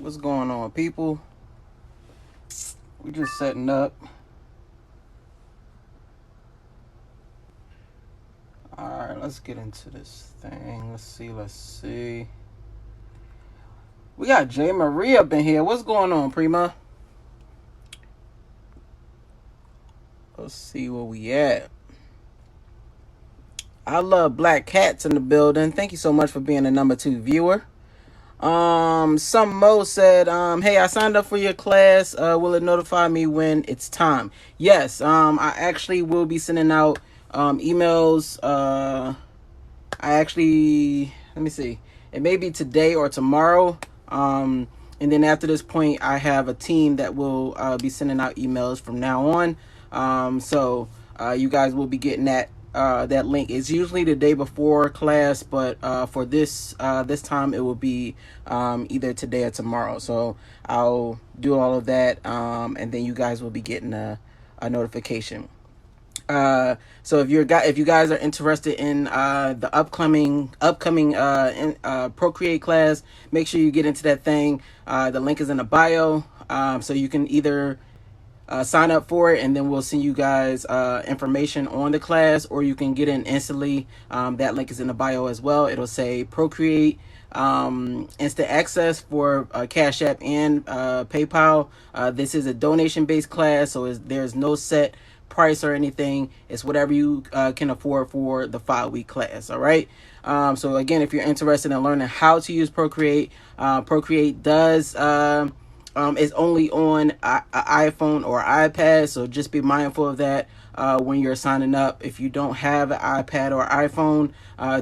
What's going on, people? We're just setting up. Alright, let's get into this thing. Let's see. We got J. Marie up in here. What's going on, Prima? Let's see where we at. I love black cats in the building. Thank you so much for being a number 2 viewer. Some Mo said, hey, I signed up for your class. Will it notify me when it's time? Yes. I actually will be sending out emails. Let me see. It may be today or tomorrow. And then after this point, I have a team that will be sending out emails from now on. So you guys will be getting that link. It's usually the day before class, but for this time it will be either today or tomorrow. So I'll do all of that, and then you guys will be getting a notification. So if you guys are interested in the upcoming Procreate class, make sure you get into that thing. The link is in the bio, so you can either sign up for it, and then we'll send you guys information on the class, or you can get in instantly. That link is in the bio as well. It'll say Procreate instant access for Cash App and PayPal. This is a donation based class, so there's no set price or anything. It's whatever you can afford for the 5-week class. All right. So again, if you're interested in learning how to use Procreate, Procreate does is only on iPhone or iPad, so just be mindful of that when you're signing up. If you don't have an iPad or iPhone,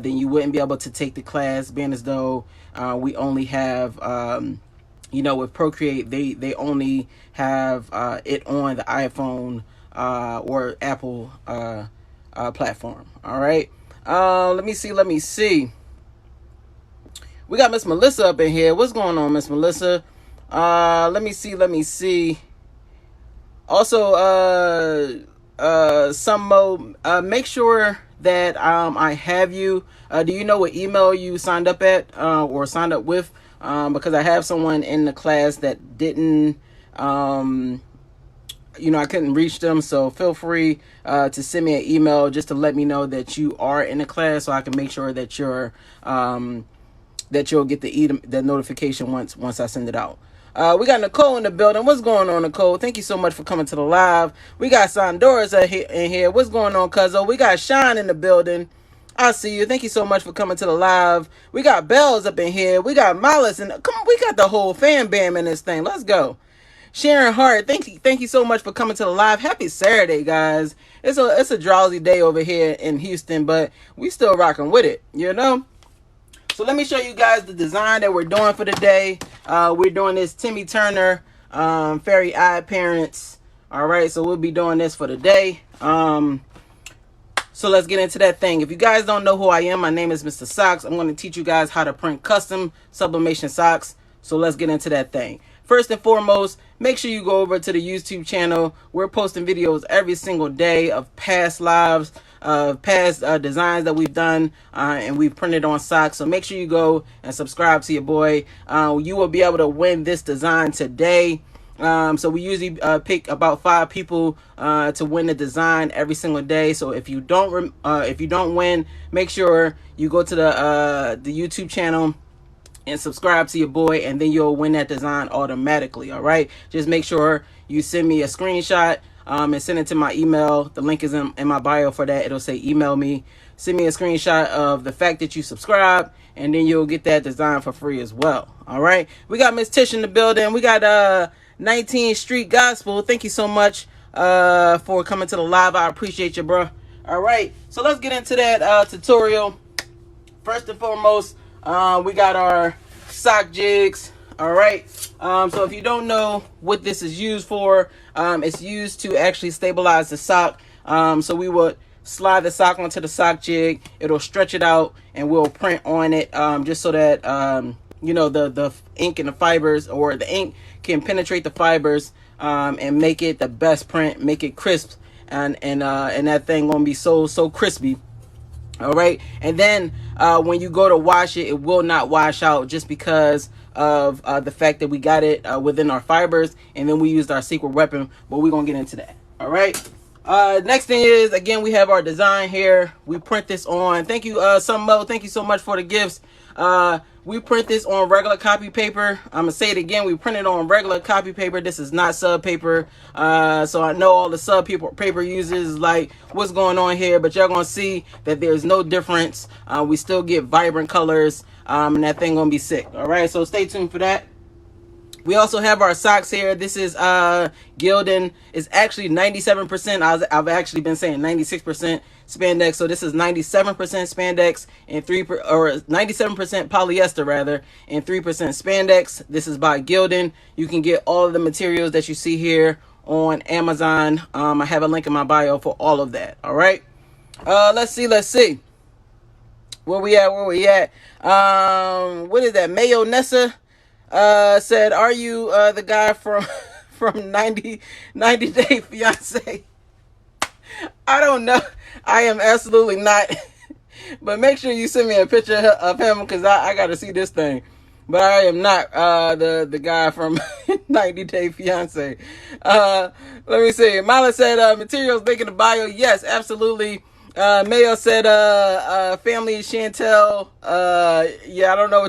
then you wouldn't be able to take the class, being as though we only have with Procreate, they only have it on the iPhone or Apple platform. All right. Let me see. We got Miss Melissa up in here. What's going on, Miss Melissa? Let me see. Also, some Mo, make sure that I have you. Do you know what email you signed up at or signed up with? Because I have someone in the class that didn't I couldn't reach them, so feel free to send me an email just to let me know that you are in the class, so I can make sure that you'll get the notification once I send it out. We got Nicole in the building. What's going on, Nicole? Thank you so much for coming to the live. We got Sandora's in here. What's going on, Cuzzo? We got Sean in the building. I see you. Thank you so much for coming to the live. We got Bells up in here. We got Malice, and come on, we got the whole fan bam in this thing. Let's go. Sharon Hart, thank you so much for coming to the live. Happy Saturday, guys. It's a drowsy day over here in Houston, but we still rocking with it, So let me show you guys the design that we're doing for the day. We're doing this Timmy Turner fairy eye parents. All right, so we'll be doing this for the day. So let's get into that thing. If you guys don't know who I am, my name is Mr. Socks. I'm going to teach you guys how to print custom sublimation socks. So let's get into that thing. First and foremost, make sure you go over to the YouTube channel. We're posting videos every single day of past lives, past designs that we've done, and we've printed on socks. So make sure you go and subscribe to your boy. You will be able to win this design today. So we usually pick about 5 people to win the design every single day. So if you don't win, make sure you go to the YouTube channel and subscribe to your boy, and then you'll win that design automatically. All right, just make sure you send me a screenshot and send it to my email. The link is in my bio for that. It'll say email me. Send me a screenshot of the fact that you subscribe, and then you'll get that design for free as well. All right, we got Miss Tish in the building. We got 19th Street Gospel. Thank you so much for coming to the live. I appreciate you, bro. All right, so let's get into that tutorial. First and foremost, we got our sock jigs. All right, so if you don't know what this is used for, it's used to actually stabilize the sock. So we would slide the sock onto the sock jig. It'll stretch it out, and we'll print on it, just so that the ink and the fibers, or the ink can penetrate the fibers, and make it the best print, make it crisp, and that thing gonna be so crispy. All right, and then when you go to wash it, it will not wash out, just because of the fact that we got it within our fibers, and then we used our secret weapon, but we're gonna get into that. All right. Next thing is, again, we have our design here. We print this on. Thank you, Mo. Thank you so much for the gifts. We print this on regular copy paper. I'm gonna say it again. We print it on regular copy paper. This is not sub paper. So I know all the sub paper users like, what's going on here? But y'all gonna see that there's no difference. We still get vibrant colors, and that thing gonna be sick. All right. So stay tuned for that. We also have our socks here. This is Gildan. It's actually 97%. I've actually been saying 96% spandex. So this is 97% spandex and 97% polyester rather, and 3% spandex. This is by Gildan. You can get all of the materials that you see here on Amazon. I have a link in my bio for all of that. All right. Let's see. Where we at? What is that? Mayo Nessa said, are you the guy from 90 Day Fiance? I don't know. I am absolutely not. But make sure you send me a picture of him, because I got to see this thing. But I am not the guy from 90 Day Fiance. Let me see. Mala said, materials making the bio. Yes, absolutely. Mayo said, family Chantel. Yeah, I don't know.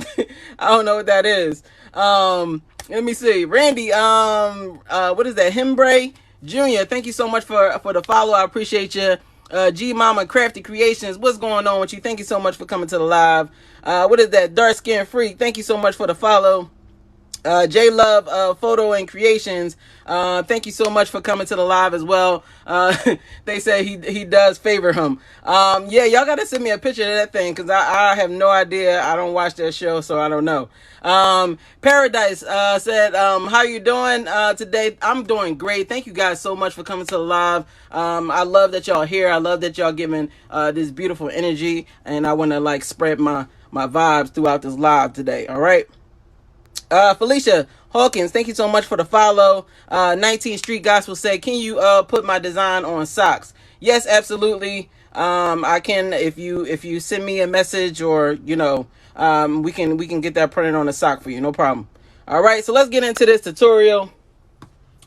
I don't know what that is. Let me see. Randy, what is that? Hembray Jr. Thank you so much for the follow. I appreciate you. G Mama Crafty Creations, what's going on with you? Thank you so much for coming to the live. What is that? Dark Skin Freak, thank you so much for the follow. J Love Photo and Creations, thank you so much for coming to the live as well. They say he does favor him. Yeah, y'all gotta send me a picture of that thing, because I have no idea. I don't watch that show, so I don't know. Paradise said, how you doing today? I'm doing great. Thank you guys so much for coming to the live. I love that y'all here. I love that y'all giving this beautiful energy, and I want to like spread my vibes throughout this live today. All right. Felicia Hawkins, thank you so much for the follow. 19th Street Gospel said, can you put my design on socks? Yes, absolutely. I can, if you send me a message, or we can get that printed on a sock for you, no problem. All right, so let's get into this tutorial.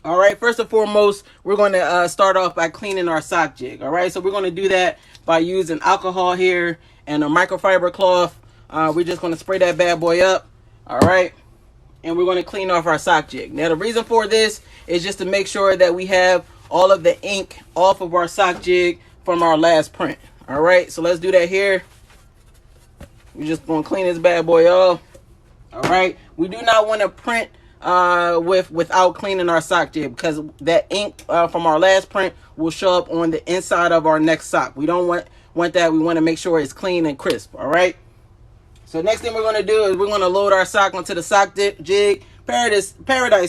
All right, first and foremost, we're going to start off by cleaning our sock jig. All right, so we're going to do that by using alcohol here and a microfiber cloth. We're just going to spray that bad boy up. All right. And we're going to clean off our sock jig. Now, the reason for this is just to make sure that we have all of the ink off of our sock jig from our last print. All right, so let's do that here. We're just going to clean this bad boy off. All right, we do not want to print without cleaning our sock jig, because that ink from our last print will show up on the inside of our next sock. We don't want that. We want to make sure it's clean and crisp. All right. So next thing we're going to do is we're going to load our sock onto the sock jig. Paradise,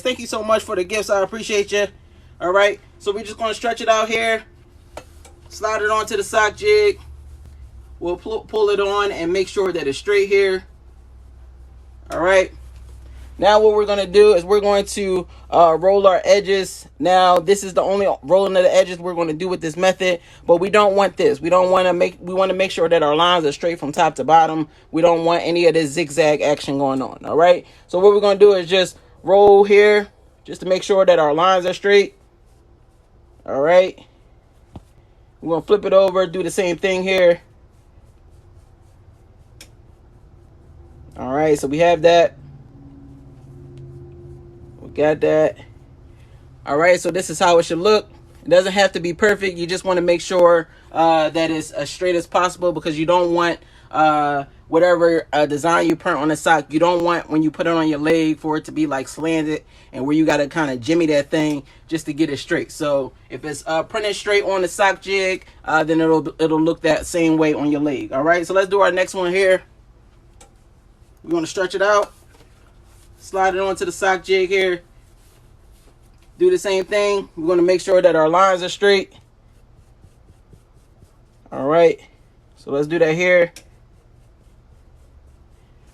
thank you so much for the gifts. I appreciate you. All right. So we're just going to stretch it out here. Slide it onto the sock jig. We'll pull it on and make sure that it's straight here. All right. Now what we're going to do is we're going to roll our edges. Now this is the only rolling of the edges we're going to do with this method, but we don't want this. We want to make sure that our lines are straight from top to bottom. We don't want any of this zigzag action going on. All right. So what we're going to do is just roll here just to make sure that our lines are straight. All right. We're going to flip it over, do the same thing here. All right. So we have that. Got that. All right, so this is how it should look. It doesn't have to be perfect. You just want to make sure that it's as straight as possible, because you don't want whatever design you print on the sock, you don't want when you put it on your leg for it to be like slanted and where you got to kind of jimmy that thing just to get it straight. So if it's printed straight on the sock jig, then it'll look that same way on your leg. All right, so let's do our next one here. We're going to stretch it out. Slide it onto the sock jig here. Do the same thing. We're going to make sure that our lines are straight. All right. So let's do that here.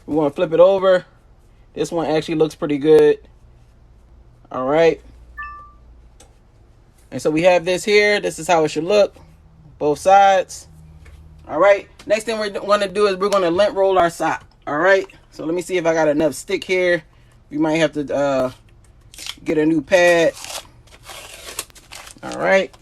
We're going to flip it over. This one actually looks pretty good. All right. And so we have this here. This is how it should look. Both sides. All right. Next thing we're going to do is we're going to lint roll our sock. All right. So let me see if I got enough stick here. We might have to get a new pad. All right.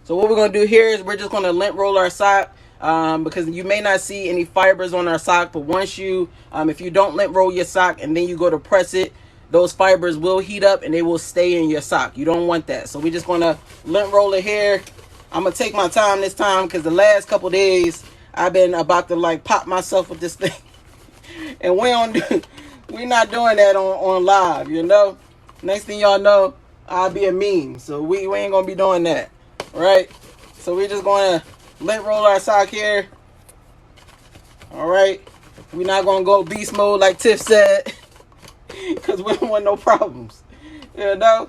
So what we're going to do here is we're just going to lint roll our sock, because you may not see any fibers on our sock, but once you, if you don't lint roll your sock and then you go to press it, those fibers will heat up and they will stay in your sock. You don't want that. So we're just going to lint roll it here. I'm going to take my time this time because the last couple days I've been about to like pop myself with this thing. And we're not doing that on live, you know. Next thing y'all know, I'll be a meme. So we ain't going to be doing that. Right? So we're just going to lint roll our sock here. All right. We're not going to go beast mode like Tiff said. Because we don't want no problems. You know?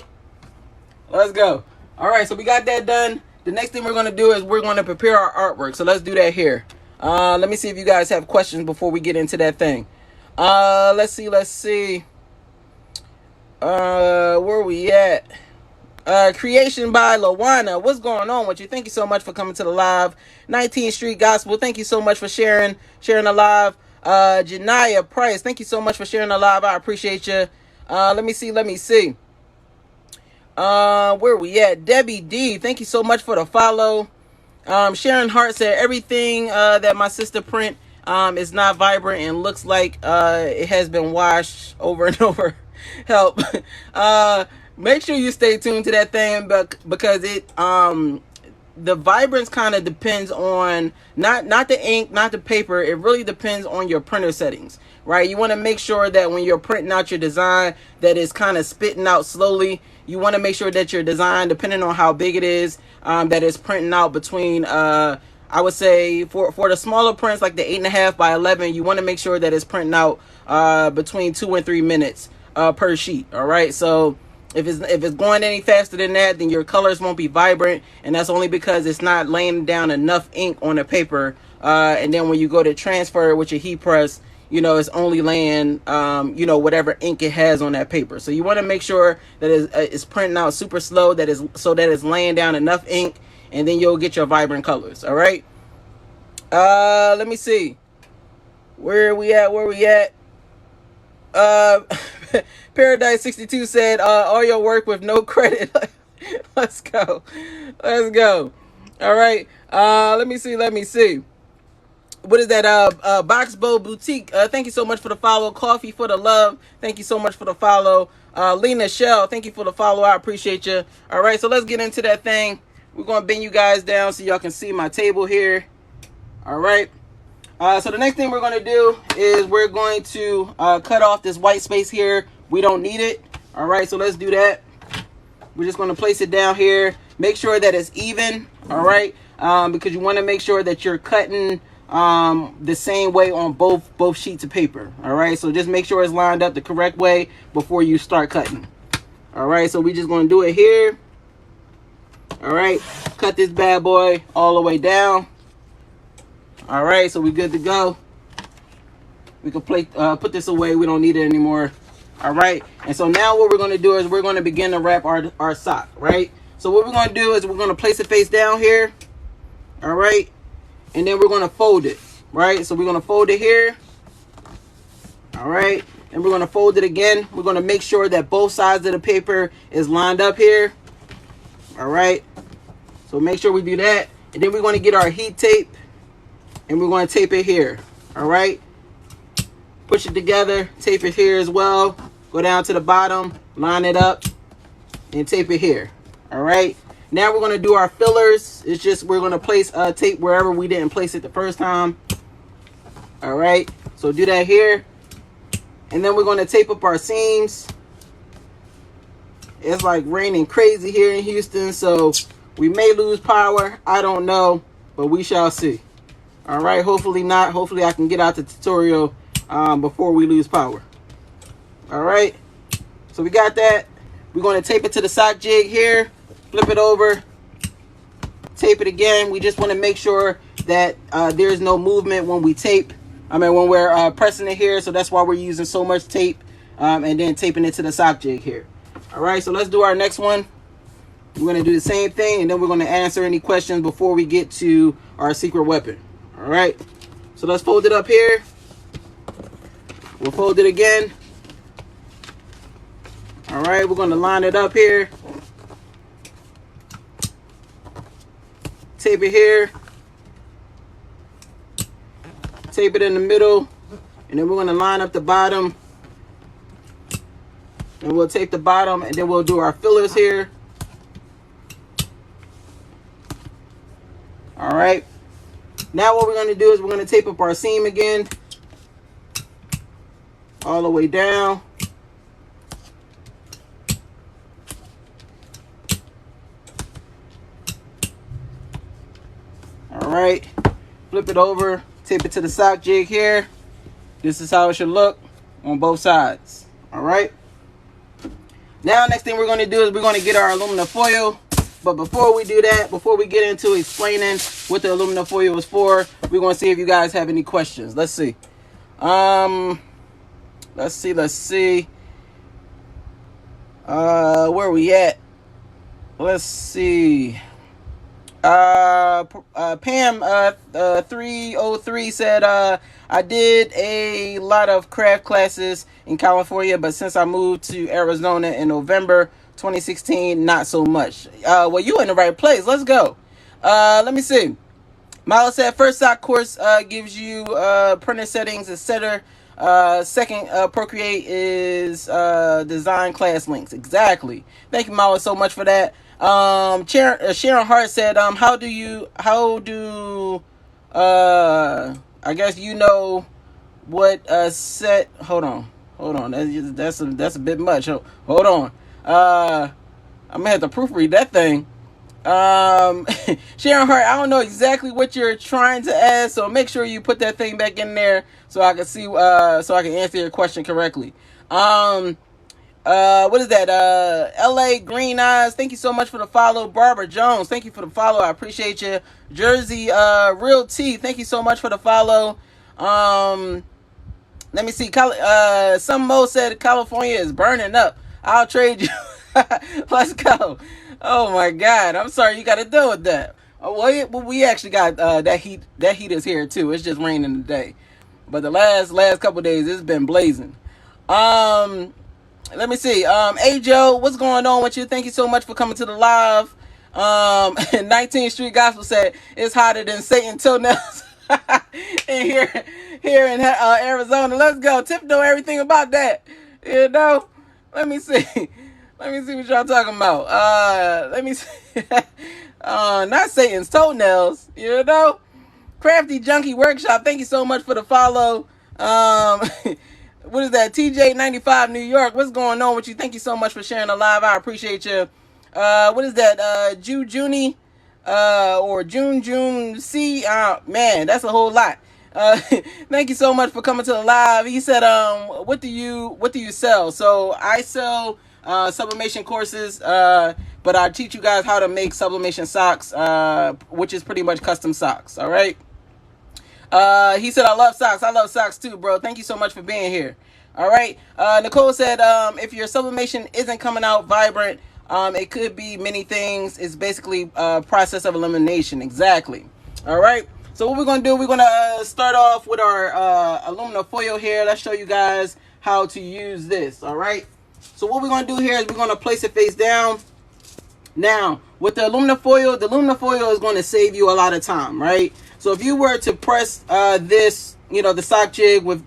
Let's go. All right. So we got that done. The next thing we're going to do is we're going to prepare our artwork. So let's do that here. Let me see if you guys have questions before we get into that thing. Let's see. Where we at? Creation by Lawana. What's going on with you? Thank you so much for coming to the live. 19th Street Gospel. Thank you so much for sharing the live. Janaya Price. Thank you so much for sharing the live. I appreciate you. Let me see. Where we at? Debbie D. Thank you so much for the follow. Sharon Hart said everything that my sister print is not vibrant and looks like it has been washed over and over. Help. Make sure you stay tuned to that thing, because it the vibrance kind of depends on not the ink, not the paper. It really depends on your printer settings, right? You want to make sure that when you're printing out your design that it's kind of spitting out slowly. You want to make sure that your design, depending on how big it is, that it's printing out between I would say for the smaller prints like the 8.5 by 11, you want to make sure that it's printing out between 2 and 3 minutes per sheet. All right, so if it's going any faster than that, then your colors won't be vibrant, and that's only because it's not laying down enough ink on the paper. And then when you go to transfer it with your heat press, you know, it's only laying, you know, whatever ink it has on that paper. So you want to make sure that it's printing out super slow, so that it's laying down enough ink, and then you'll get your vibrant colors. All right. Let me see. Where are we at? Paradise 62 said, all your work with no credit. Let's go. All right. Let me see. What is that? Boxbow Boutique. Thank you so much for the follow. Coffee for the love. Thank you so much for the follow. Lena Shell, thank you for the follow. I appreciate you. All right, so let's get into that thing. We're going to bend you guys down so y'all can see my table here. All right. So the next thing we're going to do is we're going to cut off this white space here. We don't need it. All right, so let's do that. We're just going to place it down here. Make sure that it's even. All right, because you want to make sure that you're cutting the same way on both sheets of paper. All right, so just make sure it's lined up the correct way before you start cutting. All right, so we're just going to do it here. All right, cut this bad boy all the way down. All right, so we're good to go. We can put this away. We don't need it anymore. All right, and so now what we're going to do is we're going to begin to wrap our sock, right? So what we're going to do is we're going to place it face down here. All right, and then we're going to fold it, right? So we're going to fold it here. All right, and we're going to fold it again. We're going to make sure that both sides of the paper is lined up here. All right, so make sure we do that. And then we're going to get our heat tape, and we're going to tape it here. All right, push it together, tape it here as well. Go down to the bottom, line it up, and tape it here. All right, now we're going to do our fillers. It's just we're going to place tape wherever we didn't place it the first time. All right, so do that here. And then we're going to tape up our seams. It's like raining crazy here in Houston, so we may lose power. I don't know, but we shall see. All right, hopefully not. Hopefully I can get out the tutorial before we lose power. All right, so we got that. We're going to tape it to the sock jig here. Flip it over. Tape it again. We just want to make sure that there's no movement when we tape. When we're pressing it here. So that's why we're using so much tape and then taping it to the sock jig here. All right, so let's do our next one. We're going to do the same thing, and then we're going to answer any questions before we get to our secret weapon. All right, so let's fold it up here. We'll fold it again. All right, we're going to line it up here. Tape it here. Tape it in the middle. And then we're going to line up the bottom. And we'll tape the bottom, and then we'll do our fillers here. All right. Now what we're going to do is we're going to tape up our seam again. All the way down. All right. Flip it over. Tape it to the sock jig here. This is how it should look on both sides. All right. Now, next thing we're going to do is we're going to get our aluminum foil. But before we do that, before we get into explaining what the aluminum foil is for, we're going to see if you guys have any questions. Let's see. Let's see. Where are we at? Let's see. Pam 303 said, I did a lot of craft classes in California, but since I moved to Arizona in November 2016, not so much. Well, you in the right place. Let's go. Let me see. Milo said, first sock course gives you printer settings, etc. Second, Procreate is design class links. Exactly. Thank you, Milo, so much for that. Sharon Hart said, how do I guess you know what set. Hold on. That's a bit much. Hold on. I'm gonna have to proofread that thing. Sharon Hart, I don't know exactly what you're trying to ask, so make sure you put that thing back in there so I can see, so I can answer your question correctly. What is that? LA Green Eyes, thank you so much for the follow. Barbara Jones, thank you for the follow. I appreciate you. Jersey, Real T, thank you so much for the follow. Let me see. Some Mo said California is burning up. I'll trade you. Let's go. Oh my God. I'm sorry you got to deal with that. Well, we actually got that heat. That heat is here too. It's just raining today. But the last couple of days, it's been blazing. Let me see. Hey Joe, what's going on with you? Thank you so much for coming to the live. 19th Street Gospel said it's hotter than Satan toenails in here in Arizona. Let's go. Tip know everything about that. You know. Let me see. Let me see what y'all talking about. Let me see. Not Satan's toenails. You know. Crafty Junkie Workshop. Thank you so much for the follow. What is that? TJ95 New York. What's going on with you? Thank you so much for sharing the live. I appreciate you. What is that? Juni or June C. Man, that's a whole lot. Thank you so much for coming to the live. He said, what do you sell? So I sell sublimation courses, but I teach you guys how to make sublimation socks, which is pretty much custom socks. All right. He said, I love socks. I love socks too, bro. Thank you so much for being here. All right. Nicole said, if your sublimation isn't coming out vibrant, it could be many things. It's basically a process of elimination. Exactly. All right. So what we're going to do, we're going to start off with our aluminum foil here. Let's show you guys how to use this. All right. So what we're going to do here is we're going to place it face down. Now, with the aluminum foil is going to save you a lot of time, right? So if you were to press this, the sock jig with,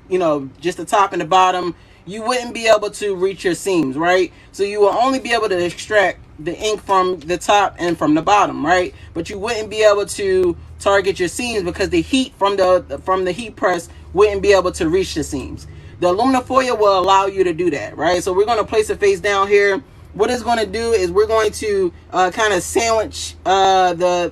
just the top and the bottom, you wouldn't be able to reach your seams, right? So you will only be able to extract the ink from the top and from the bottom, right? But you wouldn't be able to target your seams because the heat from the heat press wouldn't be able to reach the seams. The aluminum foil will allow you to do that, right? So we're going to place it face down here. What it's going to do is we're going to kind of sandwich the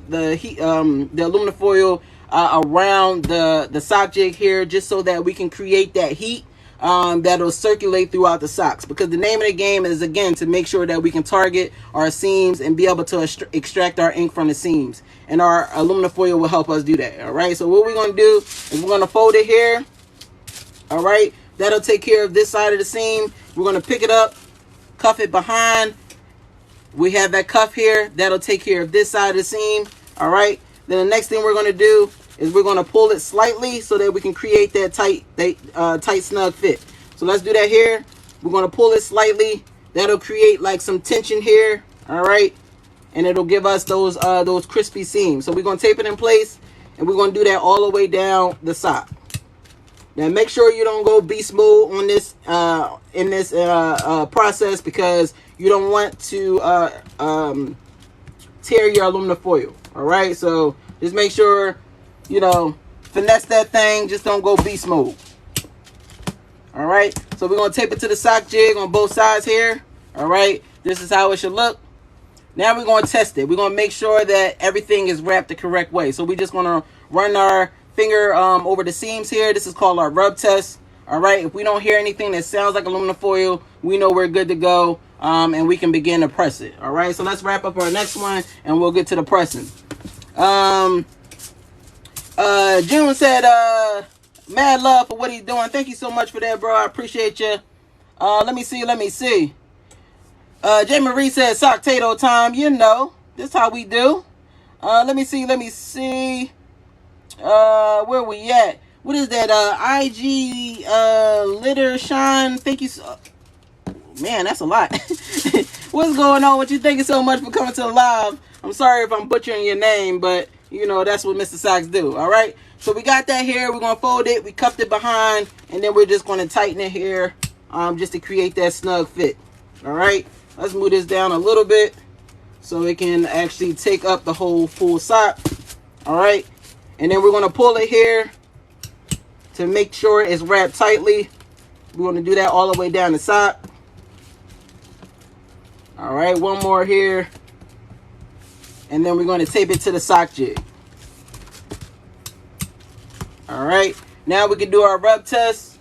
aluminum foil around the sock jig here, just so that we can create that heat that'll circulate throughout the socks. Because the name of the game is, again, to make sure that we can target our seams and be able to extract our ink from the seams. And our aluminum foil will help us do that. All right. So what we're going to do is we're going to fold it here. All right. That'll take care of this side of the seam. We're going to pick it up, cuff it behind. We have that cuff here. That'll take care of this side of the seam. All right. Then the next thing we're going to do is we're going to pull it slightly so that we can create that tight snug fit. So let's do that here. We're going to pull it slightly. That'll create like some tension here. All right. And it'll give us those crispy seams. So we're going to tape it in place, and we're going to do that all the way down the sock. Now make sure you don't go beast mode on this in this process, because you don't want to tear your aluminum foil. All right, so just make sure, you know, finesse that thing. Just don't go beast mode. All right, so we're gonna tape it to the sock jig on both sides here. All right, this is how it should look. Now we're gonna test it. We're gonna make sure that everything is wrapped the correct way. So we're just gonna run our finger over the seams here. This is called our rub test. All right, if we don't hear anything that sounds like aluminum foil, we know we're good to go, and we can begin to press it. All right, so let's wrap up our next one, and we'll get to the pressing. June said mad love for what he's doing. Thank you so much for that, bro. I appreciate you. Let me see. J Marie said sock-tato time. You know, this is how we do. Let me see. Where we at? What is that? IG litter shine. Thank you so, man, that's a lot. What's going on with you? Thank you so much for coming to the live. I'm sorry if I'm butchering your name, but you know that's what Mr. Socks do. All right, so we got that here. We're gonna fold it. We cuffed it behind, and then we're just gonna tighten it here, just to create that snug fit. All right, let's move this down a little bit so it can actually take up the whole full sock. All right, and then we're gonna pull it here to make sure it's wrapped tightly. We're gonna do that all the way down the sock. All right, one more here. And then we're going to tape it to the sock jig. All right, now we can do our rub test.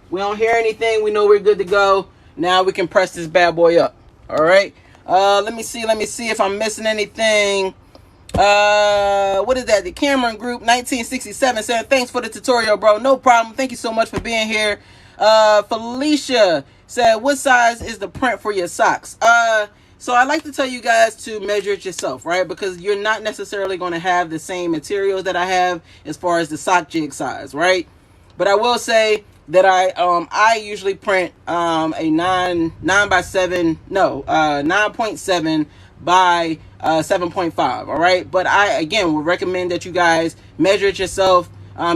We don't hear anything. We know we're good to go. Now we can press this bad boy up. All right, let me see if I'm missing anything. What is that? The Cameron Group 1967 said, thanks for the tutorial, bro. No problem. Thank you so much for being here. Felicia said, what size is the print for your socks? So I like to tell you guys to measure it yourself, right? Because you're not necessarily going to have the same materials that I have as far as the sock jig size, right? But I will say that I usually print a 9.7 by 7.5. All right, but I again would recommend that you guys measure it yourself,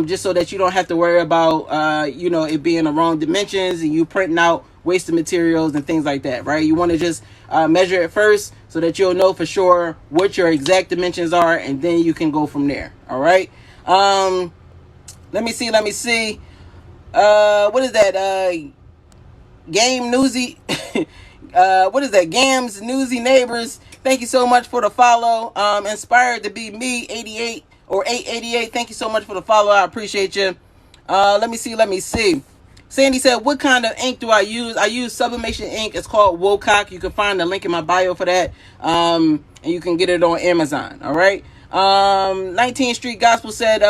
just so that you don't have to worry about you know, it being the wrong dimensions and you printing out wasted materials and things like that, right? You want to just measure it first so that you'll know for sure what your exact dimensions are, and then you can go from there. All right, let me see. What is that? Game Newsy. What is that? Gams Newsy Neighbors. Thank you so much for the follow. Inspired to be me 88 or 888. Thank you so much for the follow. I appreciate you. Let me see. Sandy said, what kind of ink do I use? I use Sublimation ink. It's called Wocock. You can find the link in my bio for that. And you can get it on Amazon. All right. 19th Street Gospel said,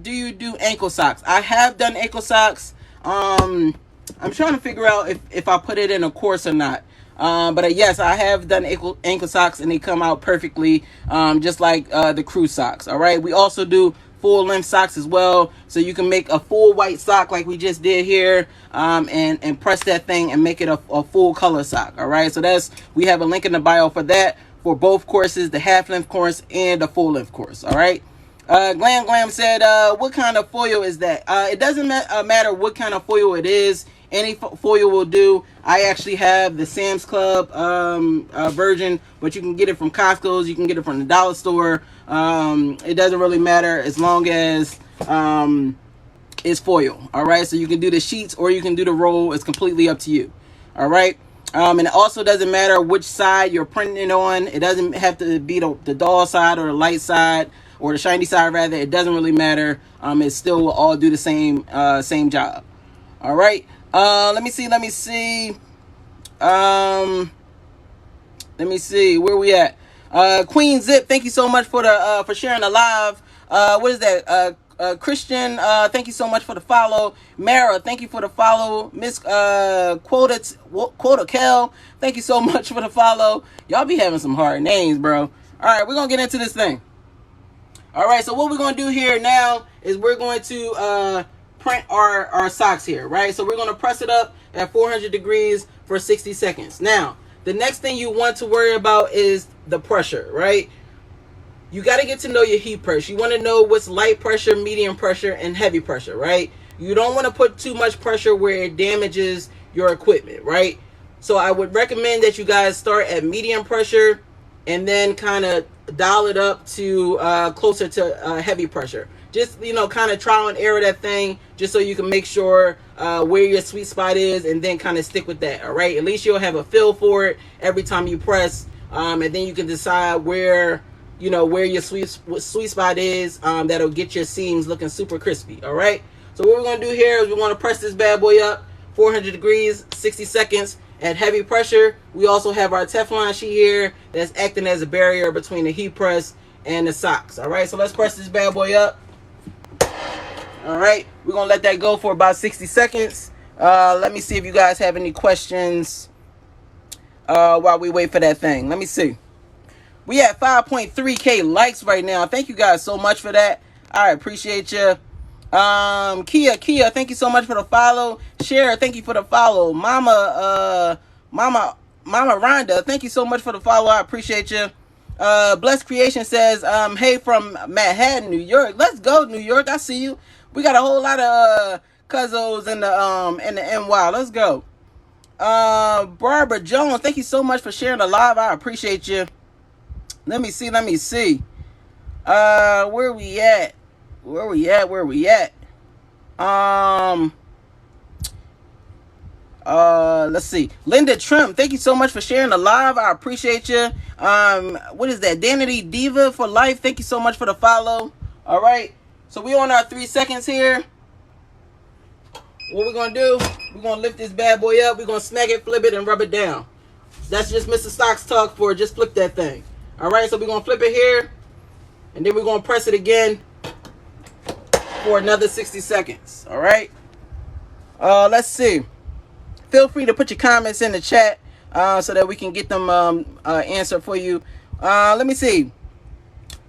do you do ankle socks? I have done ankle socks. I'm trying to figure out if I put it in a course or not. But yes, I have done ankle socks, and they come out perfectly, just like the crew socks. All right. We also do full length socks as well, so you can make a full white sock like we just did here, and press that thing and make it a full color sock. All right, so we have a link in the bio for that, for both courses, the half length course and the full length course. All right. Glam said, what kind of foil is that? It doesn't matter what kind of foil it is. Any foil will do. I actually have the Sam's Club version, but you can get it from Costco's. You can get it from the dollar store. It doesn't really matter as long as it's foil. All right, so you can do the sheets or you can do the roll. It's completely up to you. All right, and it also doesn't matter which side you're printing it on. It doesn't have to be the dull side or the light side or the shiny side rather. It doesn't really matter. It still will all do the same job. All right. Let me see. Where we at? Queen Zip, thank you so much for sharing the live. What is that? Christian, thank you so much for the follow. Mara, thank you for the follow. Miss Quota Kel, thank you so much for the follow. Y'all be having some hard names, bro. All right, we're gonna get into this thing. All right, so what we're gonna do here now is we're going to print our socks here, right? So we're going to press it up at 400 degrees for 60 seconds. Now, the next thing you want to worry about is the pressure, right? You got to get to know your heat pressure. You want to know what's light pressure, medium pressure, and heavy pressure, right? You don't want to put too much pressure where it damages your equipment, right? So I would recommend that you guys start at medium pressure and then kind of dial it up to closer to heavy pressure. Just, you know, kind of trial and error that thing just so you can make sure where your sweet spot is, and then kind of stick with that, all right? At least you'll have a feel for it every time you press, and then you can decide where, you know, where your sweet spot is. That'll get your seams looking super crispy, all right? So what we're going to do here is we want to press this bad boy up 400 degrees, 60 seconds at heavy pressure. We also have our Teflon sheet here that's acting as a barrier between the heat press and the socks, all right? So let's press this bad boy up. All right, we're going to let that go for about 60 seconds. Let me see if you guys have any questions while we wait for that thing. Let me see. We have 5.3K likes right now. Thank you guys so much for that. I appreciate you. Kia, thank you so much for the follow. Share, thank you for the follow. Mama Rhonda, thank you so much for the follow. I appreciate you. Blessed Creation says, hey, from Manhattan, New York. Let's go, New York. I see you. We got a whole lot of cuzzos in the NY. Let's go. Barbara Jones, thank you so much for sharing the live. I appreciate you. Let me see. Where we at? Let's see. Linda Trim, thank you so much for sharing the live. I appreciate you. What is that? Danity Diva for life. Thank you so much for the follow. All right. So we on our 3 seconds here. What we're gonna do? We're gonna lift this bad boy up. We're gonna smack it, flip it, and rub it down. That's just Mr. Stocks talk for just flip that thing. All right. So we're gonna flip it here, and then we're gonna press it again for another 60 seconds. All right. Let's see. Feel free to put your comments in the chat so that we can get them answered for you. Let me see.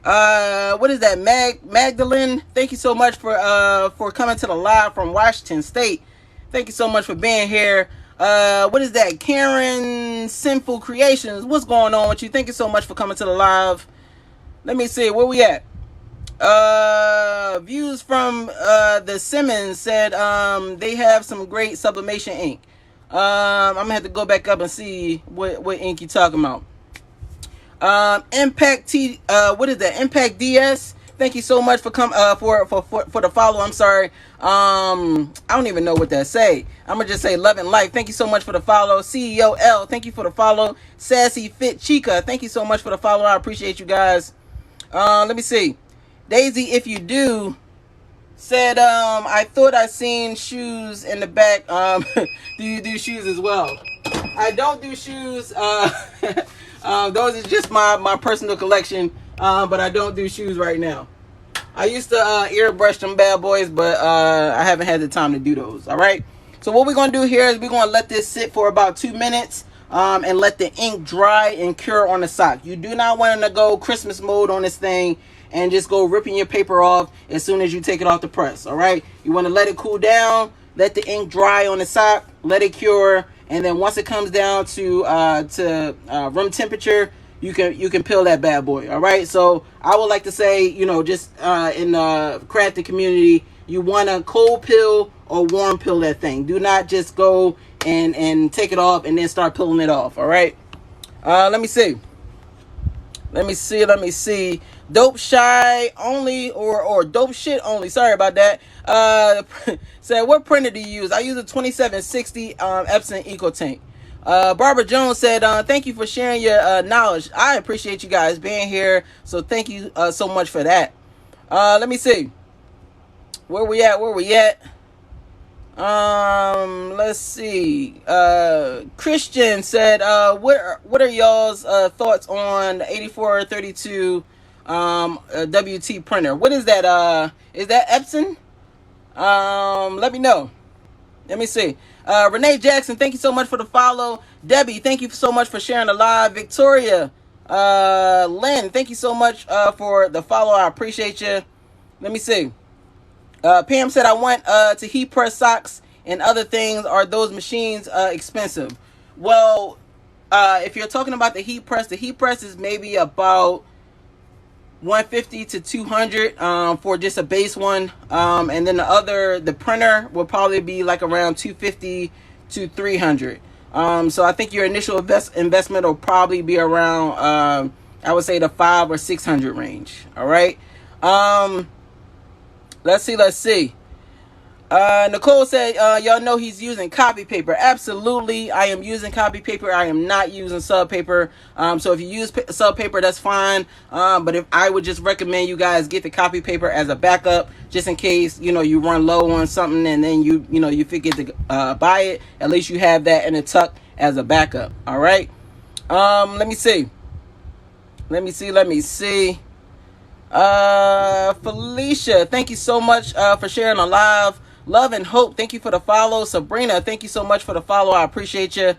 What is that? Magdalene, thank you so much for coming to the live from Washington State. Thank you so much for being here. What is that? Karen Sinful Creations, what's going on with you? Thank you so much for coming to the live. Let me see, where we at? Views from the Simmons said they have some great sublimation ink. I'm gonna have to go back up and see what ink you talking about. Impact what is that? Impact DS, thank you so much for for the follow. I'm sorry, I don't even know what that say. I'm gonna just say love and life. Thank you so much for the follow. CEO L, thank you for the follow. Sassy Fit Chica, thank you so much for the follow. I appreciate you guys. Let me see. Daisy, if you do, said, I thought I seen shoes in the back. Do you do shoes as well? I don't do shoes. Those are just my personal collection. But I don't do shoes right now. I used to airbrush them bad boys, but I haven't had the time to do those. All right. So what we're going to do here is we're going to let this sit for about 2 minutes. And let the ink dry and cure on the sock. You do not want to go Christmas mode on this thing and just go ripping your paper off as soon as you take it off the press. All right, you want to let it cool down, let the ink dry on the sock, let it cure, and then once it comes down to room temperature, you can peel that bad boy. All right, so I would like to say, you know, just in the crafting community, you want to cold peel or warm peel that thing. Do not just go and take it off and then start peeling it off. All right, let me see. Dope shy only or dope shit only. Sorry about that. Said, what printer do you use? I use a 2760 Epson EcoTank. Barbara Jones said, thank you for sharing your knowledge. I appreciate you guys being here. So thank you so much for that. Let me see. Where we at? Let's see. Christian said, what are y'all's thoughts on 8432 WT printer? What is that? Is that Epson? Let me know. Let me see. Renee Jackson, thank you so much for the follow. Debbie, thank you so much for sharing the live. Victoria, Lynn, thank you so much for the follow. I appreciate you. Let me see. Pam said, I want to heat press socks and other things. Are those machines expensive? Well, if you're talking about the heat press is maybe about 150 to 200 for just a base one, and then the printer will probably be like around 250 to 300. So I think your initial investment will probably be around I would say the 500 or 600 range. All right. Let's see. Nicole said, y'all know he's using copy paper. Absolutely, I am using copy paper. I am not using sub paper. So if you use sub paper, that's fine. But if I would just recommend you guys get the copy paper as a backup, just in case, you run low on something and then you forget to buy it. At least you have that in a tuck as a backup. All right. Let me see. Felicia, thank you so much for sharing a live. Love and Hope, thank you for the follow. Sabrina, thank you so much for the follow. I appreciate you.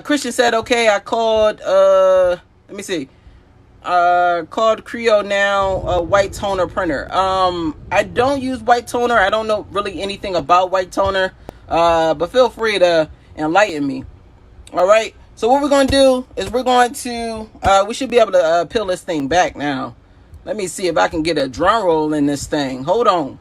Christian said, okay, I called, called Creo now, a white toner printer. I don't use white toner. I don't know really anything about white toner, but feel free to enlighten me. All right. So what we're going to do is we should be able to peel this thing back now. Let me see if I can get a drum roll in this thing. Hold on.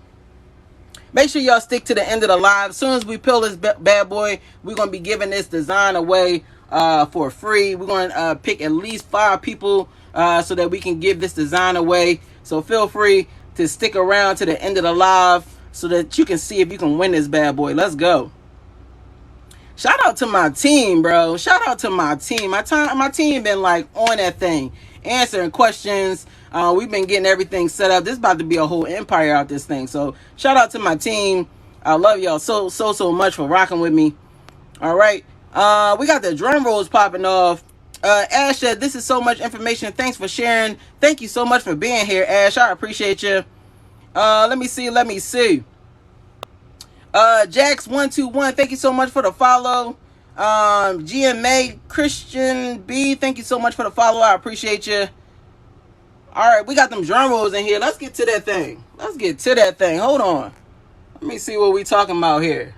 Make sure y'all stick to the end of the live. As soon as we peel this bad boy, we're going to be giving this design away for free. We're going to pick at least 5 people so that we can give this design away. So feel free to stick around to the end of the live so that you can see if you can win this bad boy. Let's go. Shout out to my team, bro. Shout out to my team. My team been like on that thing, answering questions. We've been getting everything set up. This is about to be a whole empire out this thing. So shout out to my team. I love y'all so much for rocking with me. All right. We got the drum rolls popping off. Ash said, this is so much information. Thanks for sharing. Thank you so much for being here, Ash. I appreciate you. Let me see. Jax121, thank you so much for the follow. GMA Christian B, thank you so much for the follow. I appreciate you. All right, we got them drum rolls in here. Let's get to that thing. Hold on. Let me see what we talking about here.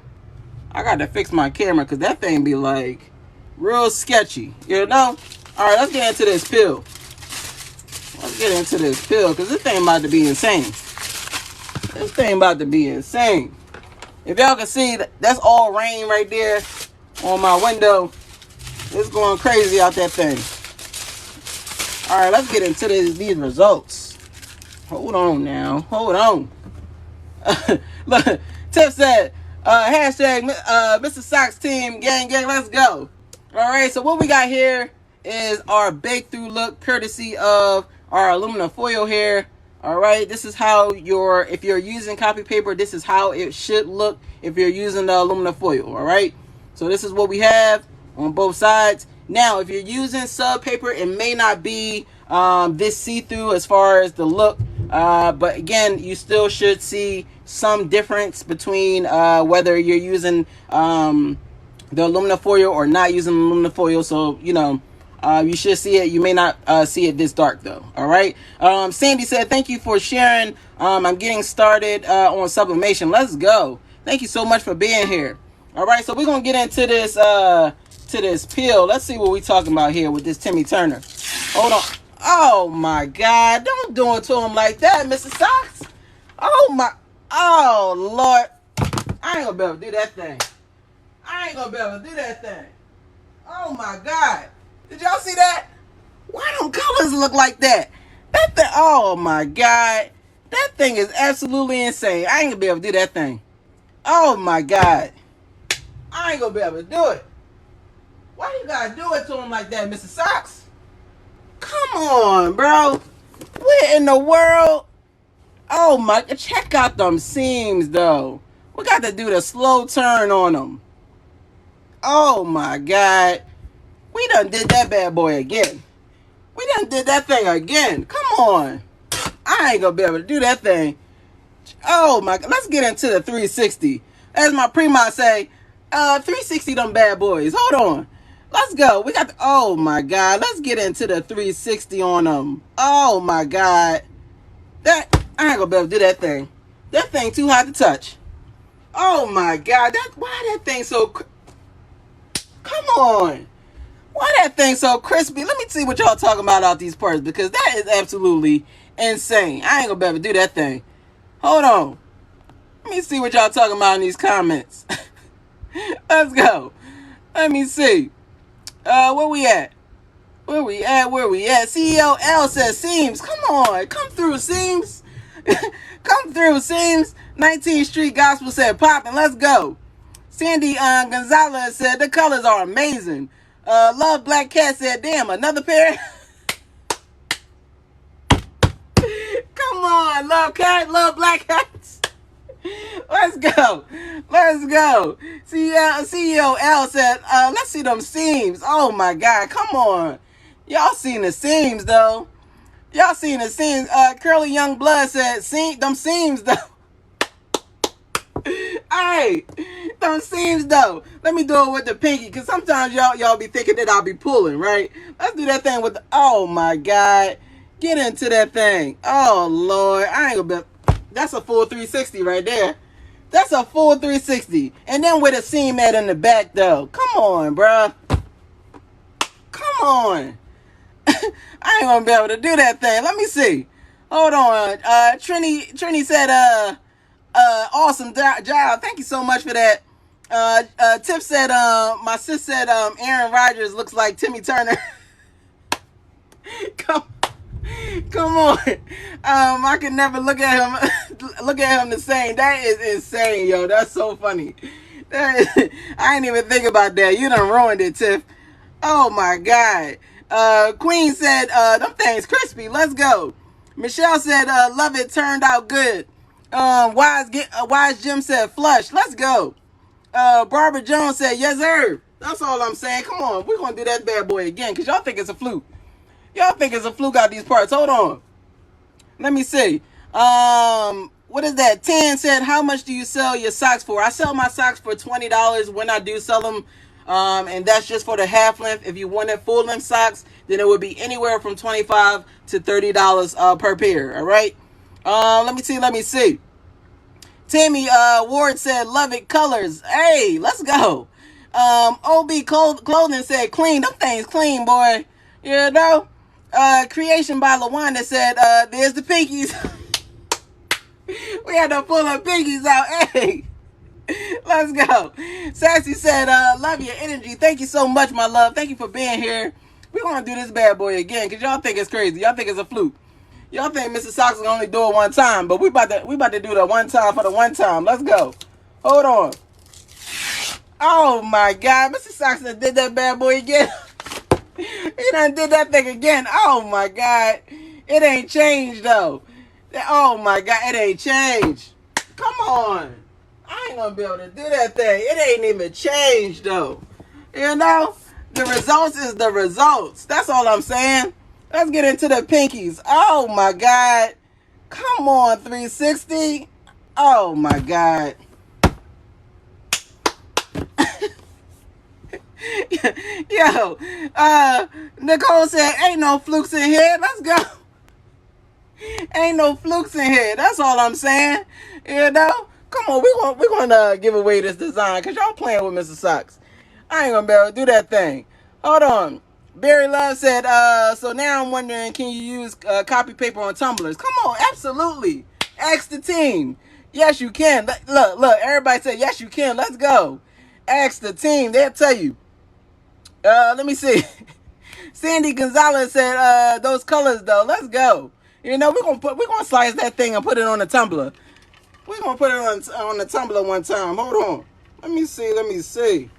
I got to fix my camera because that thing be like real sketchy. All right, let's get into this pill. Because this thing about to be insane. If y'all can see, that's all rain right there on my window. It's going crazy out that thing. All right, let's get into these results. Hold on now. Look, Tiff said, hashtag Mr. Socks team, gang, let's go. All right, so what we got here is our bake through look, courtesy of our aluminum foil here. All right, this is how if you're using copy paper, this is how it should look if you're using the aluminum foil. All right, so this is what we have on both sides. Now, if you're using sub paper, it may not be this see-through as far as the look, but again, you still should see some difference between whether you're using the aluminum foil or not using aluminum foil. So, you should see it. You may not see it this dark though. All right. Sandy said, thank you for sharing. I'm getting started on sublimation. Let's go. Thank you so much for being here. All right. So we're going to get into this peel. Let's see what we're talking about here with this Timmy Turner. Hold on. Oh my God. Don't do it to him like that, Mr. Socks. Oh Lord. I ain't gonna be able to do that thing. Oh my God. Did y'all see that? Why don't colors look like that? That thing, oh my God. That thing is absolutely insane. I ain't gonna be able to do that thing. Oh my God. I ain't gonna be able to do it. Why you gotta do it to him like that, Mr. Socks? Come on, bro. What in the world? Oh my, check out them seams though. We got to do the slow turn on them. Oh my God. We done did that bad boy again. We done did that thing again. Come on. I ain't gonna be able to do that thing. Oh my God. Let's get into the 360. As my prima say, 360 them bad boys. Hold on. Let's go. We got the, oh my God. Let's get into the 360 on them. Oh my God. I ain't gonna be able to do that thing. That thing too hot to touch. Oh my God, why that thing so... Come on. Why that thing so crispy? Let me see what y'all talking about out these parts, because that is absolutely insane. I ain't gonna be able to do that thing. Hold on. Let me see what y'all talking about in these comments. Let's go. Let me see. Where we at? Where we at? CEO L says Seams. Come on. Come through, Seams. Come through, Seams. 19th Street Gospel said poppin'. Let's go. Sandy Gonzalez said the colors are amazing. Love Black Cat said, damn, another pair? Come on, Love Cat, Love Black Cats. Let's go. Let's go. CEO L said, let's see them seams. Oh my God, come on. Y'all seen the seams though. Y'all seen the seams. Curly Young Blood said, them seams though. Alright, them seams though. Let me do it with the pinky, because sometimes y'all be thinking that I'll be pulling, right? Let's do that thing with the, oh my God. Get into that thing. Oh Lord, I ain't gonna be, that's a full 360 right there. That's a full 360. And then with a seam mat in the back though. Come on, bruh. Come on. I ain't gonna be able to do that thing. Let me see. Hold on. Trini said, awesome job. Thank you so much for that. Tip said, my sis said, Aaron Rodgers looks like Timmy Turner. Come on. I can never look at him the same. That is insane, yo. That's so funny. I ain't even think about that. You done ruined it, Tiff. Oh my God. Queen said, them things crispy. Let's go. Michelle said, love it. Turned out good. Wise Jim said flush. Let's go. Barbara Jones said yes sir. That's all I'm saying. Come on, we're gonna do that bad boy again, because y'all think it's a fluke. Y'all think it's a fluke out these parts. Hold on. Let me see. What is that? 10 said, how much do you sell your socks for? I sell my socks for $20 when I do sell them. And that's just for the half length. If you wanted full length socks, then it would be anywhere from $25 to $30 per pair. All right. Let me see. Timmy Ward said, love it colors. Hey, let's go. OB Clothing said, clean. Them things clean, boy. You know? Creation by LaWanda said, there's the pinkies. We had to pull our pinkies out. Hey, let's go. Sassy said, love your energy. Thank you so much, my love. Thank you for being here. We're going to do this bad boy again, because y'all think it's crazy. Y'all think it's a fluke. Y'all think Mr. Socks can only do it one time, but we about to do the one time for the one time. Let's go. Hold on. Oh my God, Mr. Socks done did that bad boy again. He done did that thing again. Oh my God, it ain't changed though. Oh my God, it ain't changed. Come on, I ain't gonna be able to do that thing. It ain't even changed though. You know, the results is the results. That's all I'm saying. Let's get into the pinkies. Oh my God. Come on, 360. Oh my God. Yo, Nicole said, ain't no flukes in here. Let's go. Ain't no flukes in here. That's all I'm saying. You know? Come on, we're gonna give away this design, because y'all playing with Mr. Socks. I ain't gonna be able to do that thing. Hold on. Barry Love said, so now I'm wondering, can you use copy paper on tumblers? Come on, absolutely. Ask the team. Yes, you can. Look, everybody said, yes, you can. Let's go. Ask the team. They'll tell you. Let me see. Sandy Gonzalez said, those colors, though. Let's go. You know, we're gonna slice that thing and put it on the tumbler. We're going to put it on the tumbler one time. Hold on. Let me see.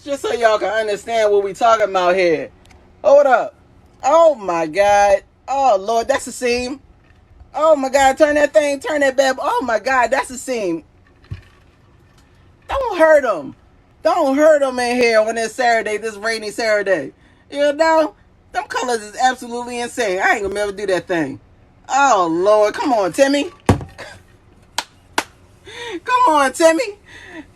Just so y'all can understand what we talking about here. Hold up. Oh my God. Oh Lord, that's a seam. Oh my God, turn that bad. Oh my God, that's a seam. Don't hurt them. Don't hurt them in here on this Saturday, this rainy Saturday. You know, them colors is absolutely insane. I ain't gonna be able to do that thing. Oh Lord, come on, Timmy. Come on, Timmy.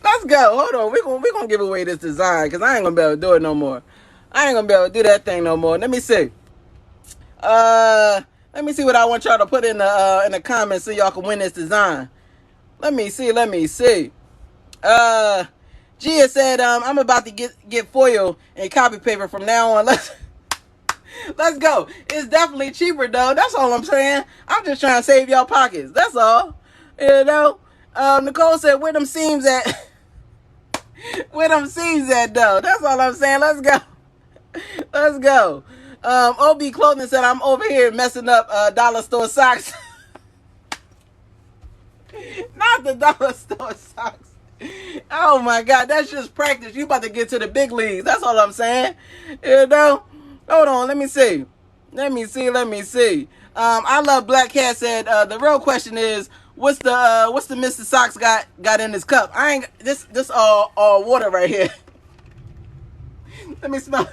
Let's go. Hold on. We're gonna give away this design, because I ain't gonna be able to do it no more. I ain't gonna be able to do that thing no more. Let me see. Let me see what I want y'all to put in the comments so y'all can win this design. Let me see. Gia said, I'm about to get foil and copy paper from now on. Let's go. It's definitely cheaper though. That's all I'm saying. I'm just trying to save y'all pockets. That's all. You know. Nicole said, where them seams at? Where them seams at though? That's all I'm saying. Let's go. Let's go. OB Clothing said, I'm over here messing up dollar store socks. Not the dollar store socks. Oh my God, that's just practice. You about to get to the big leagues. That's all I'm saying. You know? Hold on, let me see. I Love Black Cat said, the real question is, what's the Mr. Socks got in his cup? I ain't this all water right here. Let me smell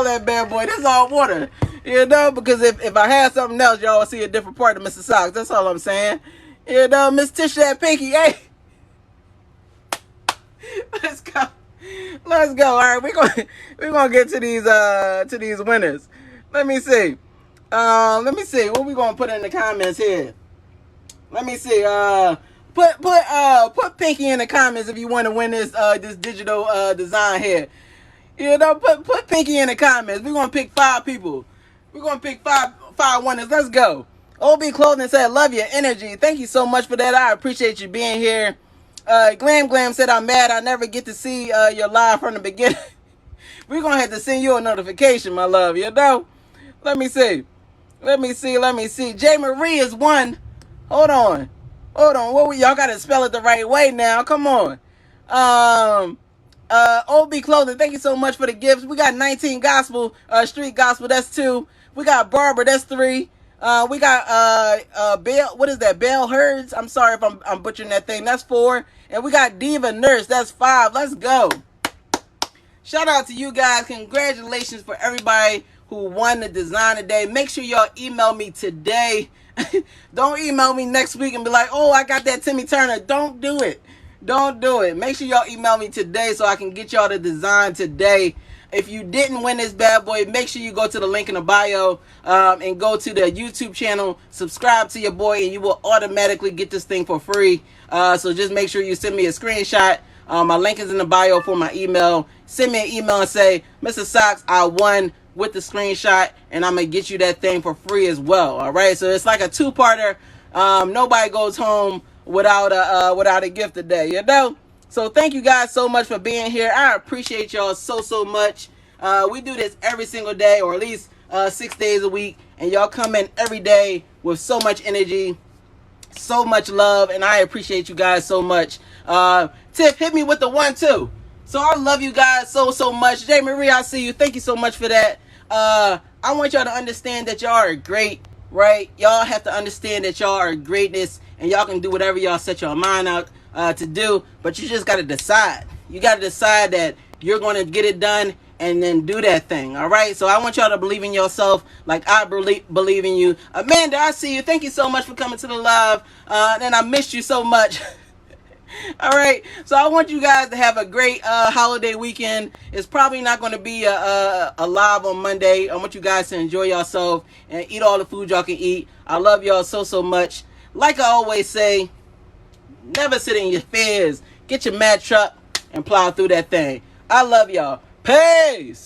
that bad boy. This is all water. You know, because if I had something else, y'all would see a different part of Mr. Socks. That's all I'm saying. You know, Miss Tish that Pinky, hey. Let's go. All right, we're gonna get to these winners. Let me see. What we gonna put in the comments here? Let me see. Put Pinky in the comments if you want to win this digital design here. You know, put Pinky in the comments. We're gonna pick 5 people. We're gonna pick five winners. Let's go. OB Clothing said, love your energy. Thank you so much for that. I appreciate you being here. Glam said, I'm mad I never get to see your live from the beginning. We're going to have to send you a notification, my love, you know? Let me see. J. Marie is one. Hold on. Y'all got to spell it the right way now. Come on. OB Clothing, thank you so much for the gifts. We got 19 Gospel, Street Gospel, that's 2. We got Barbara, that's 3. We got Bell, what is that? Bell Herds. I'm sorry if I'm butchering that thing. That's 4. And we got Diva Nurse. That's 5. Let's go. Shout out to you guys. Congratulations for everybody who won the design today. Make sure y'all email me today. Don't email me next week and be like, oh, I got that Timmy Turner. Don't do it. Make sure y'all email me today so I can get y'all the design today. If you didn't win this bad boy, make sure you go to the link in the bio and go to the YouTube channel, subscribe to your boy, and you will automatically get this thing for free. So just make sure you send me a screenshot. My link is in the bio for my email. Send me an email and say, Mr. Socks, I won with the screenshot, and I'm going to get you that thing for free as well. All right, so it's like a 2-parter. Nobody goes home without a gift today, you know? So thank you guys so much for being here. I appreciate y'all so much. We do this every single day, or at least 6 days a week, and y'all come in every day with so much energy, so much love, and I appreciate you guys so much. Tiff, hit me with the 1 2. So I love you guys so much. J. Marie, I see you. Thank you so much for that. I want y'all to understand that y'all are great, right? Y'all have to understand that y'all are greatness, and y'all can do whatever y'all set your mind out to do, but you just got to decide. You got to decide that you're going to get it done and then do that thing. All right, so I want y'all to believe in yourself like I believe in you. Amanda, I see you. Thank you so much for coming to the live, and I missed you so much. All right, so I want you guys to have a great holiday weekend. It's probably not going to be a live on Monday. I want you guys to enjoy yourself and eat all the food y'all can eat. I love y'all so much. Like I always say, never sit in your fears. Get your mad truck and plow through that thing. I love y'all. Peace.